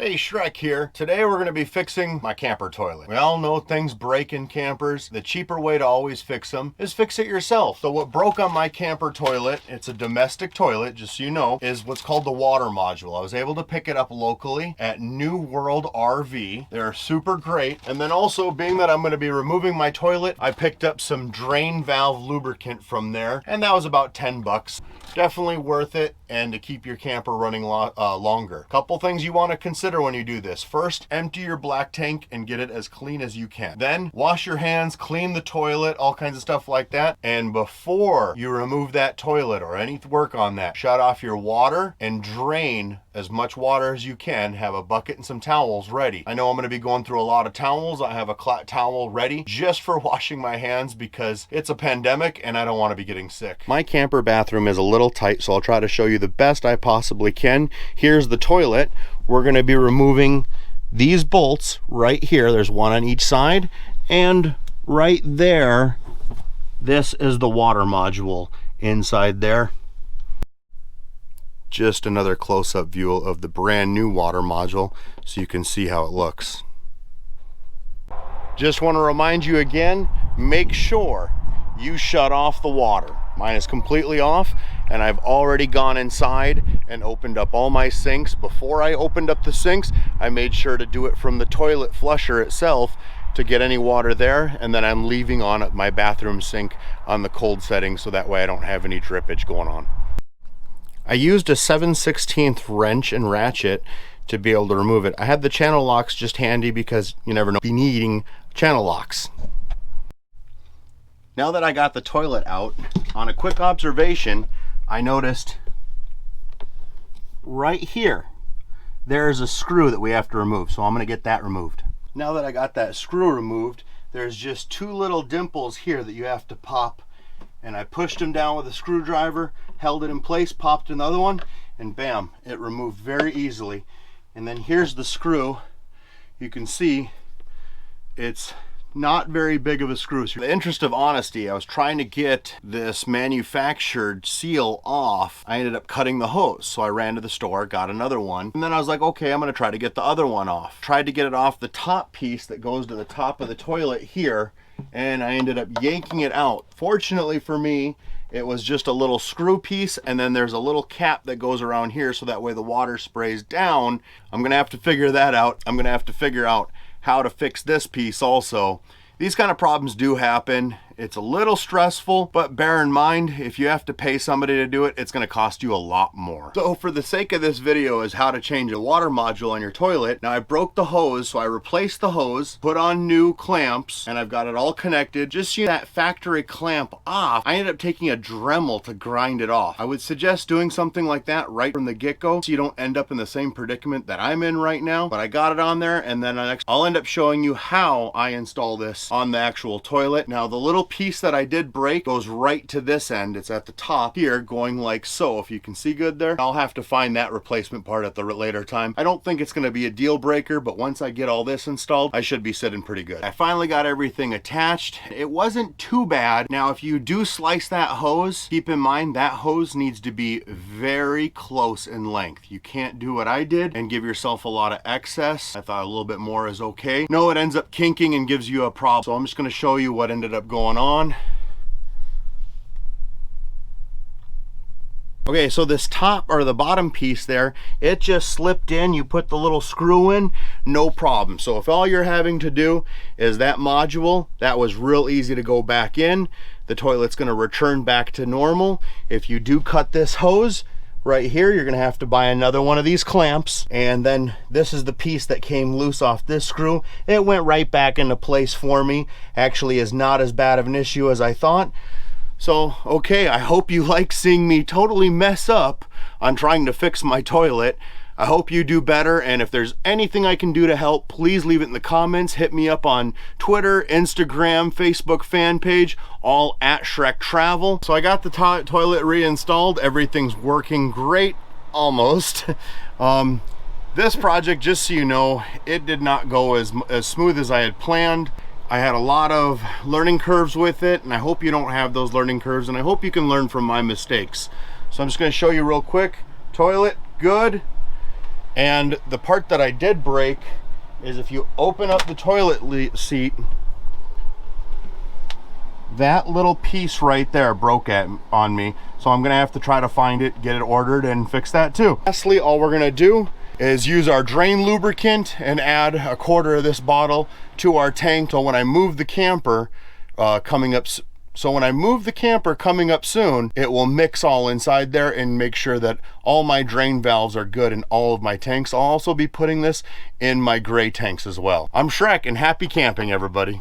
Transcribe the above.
Hey, Shrek here. Today we're going to be fixing my camper toilet. We all know things break in campers. The cheaper way to always fix them is fix it yourself. So what broke on my camper toilet, it's a domestic toilet, just so you know, is what's called the water module. I was able to pick it up locally at New World RV. They're super great. And then also, being that I'm going to be removing my toilet, I picked up some drain valve lubricant from there, and that was about 10 bucks. Definitely worth it, and to keep your camper running longer. Couple things you want to consider when you do this. First, empty your black tank and get it as clean as you can. Then wash your hands, clean the toilet, all kinds of stuff like that. And before you remove that toilet or any work on that, shut off your water and drain as much water as you can. Have a bucket and some towels ready. I know I'm going to be going through a lot of towels. I have a towel ready just for washing my hands because it's a pandemic and I don't want to be getting sick. My camper bathroom is a little tight, so I'll try to show you the best I possibly can. Here's the toilet. We're going to be removing these bolts right here. There's one on each side, and right there, this is the water module inside there. Just another close-up view of the brand new water module so you can see how it looks. Just want to remind you again, make sure you shut off the water. Mine is completely off, and I've already gone inside and opened up all my sinks. Before I opened up the sinks, I made sure to do it from the toilet flusher itself to get any water there, and then I'm leaving on my bathroom sink on the cold setting so that way I don't have any drippage going on. I used a 7/16 wrench and ratchet to be able to remove it. I had the channel locks just handy because you never know, be needing channel locks. Now that I got the toilet out, on a quick observation, I noticed right here, there's a screw that we have to remove. So I'm gonna get that removed. Now that I got that screw removed, there's just two little dimples here that you have to pop. And I pushed them down with a screwdriver, held it in place, popped another one, and bam, it removed very easily. And then here's the screw. You can see it's not very big of a screw. So in the interest of honesty, I was trying to get this manufactured seal off. I ended up cutting the hose. So I ran to the store, got another one. And then I was like, okay, I'm gonna try to get the other one off. Tried to get it off the top piece that goes to the top of the toilet here, and I ended up yanking it out. Fortunately for me, it was just a little screw piece, and then there's a little cap that goes around here so that way the water sprays down. I'm gonna have to figure that out. I'm gonna have to figure out how to fix this piece also. These kind of problems do happen. It's a little stressful, but bear in mind, if you have to pay somebody to do it, it's gonna cost you a lot more. So for the sake of this video is how to change a water module on your toilet. Now I broke the hose, so I replaced the hose, put on new clamps, and I've got it all connected. Just use that factory clamp off. I ended up taking a Dremel to grind it off. I would suggest doing something like that right from the get-go so you don't end up in the same predicament that I'm in right now. But I got it on there, and then I'll end up showing you how I install this on the actual toilet. Now the little piece that I did break goes right to this end. It's at the top here, going like so, if you can see good there. I'll have to find that replacement part at the later time. I don't think it's going to be a deal breaker, but once I get all this installed, I should be sitting pretty good. I finally got everything attached. It wasn't too bad. Now if you do slice that hose, keep in mind that hose needs to be very close in length. You can't do what I did and give yourself a lot of excess. I thought a little bit more is okay. No, it ends up kinking and gives you a problem. So I'm just going to show you what ended up going on. Okay, so this top or the bottom piece there, it just slipped in. You put the little screw in, no problem. So if all you're having to do is that module, that was real easy to go back in. The toilet's gonna return back to normal. If you do cut this hose right here, you're gonna have to buy another one of these clamps. And then this is the piece that came loose off this screw. It went right back into place for me. Actually is not as bad of an issue as I thought. So, okay, I hope you like seeing me totally mess up on trying to fix my toilet. I hope you do better, and if there's anything I can do to help, please leave it in the comments. Hit me up on Twitter, Instagram, Facebook fan page, all at Shrek Travel. So I got the toilet reinstalled. Everything's working great, almost. This project, just so you know, it did not go as smooth as I had planned. I had a lot of learning curves with it, and I hope you don't have those learning curves, and I hope you can learn from my mistakes. So I'm just going to show you real quick. Toilet, good. And the part that I did break is if you open up the toilet seat, that little piece right there broke on me. So I'm gonna have to try to find it, get it ordered, and fix that too. Lastly, all we're gonna do is use our drain lubricant and add 1/4 of this bottle to our tank. So when I move the camper coming up soon, it will mix all inside there and make sure that all my drain valves are good in all of my tanks. I'll also be putting this in my gray tanks as well. I'm Shrek, and happy camping, everybody.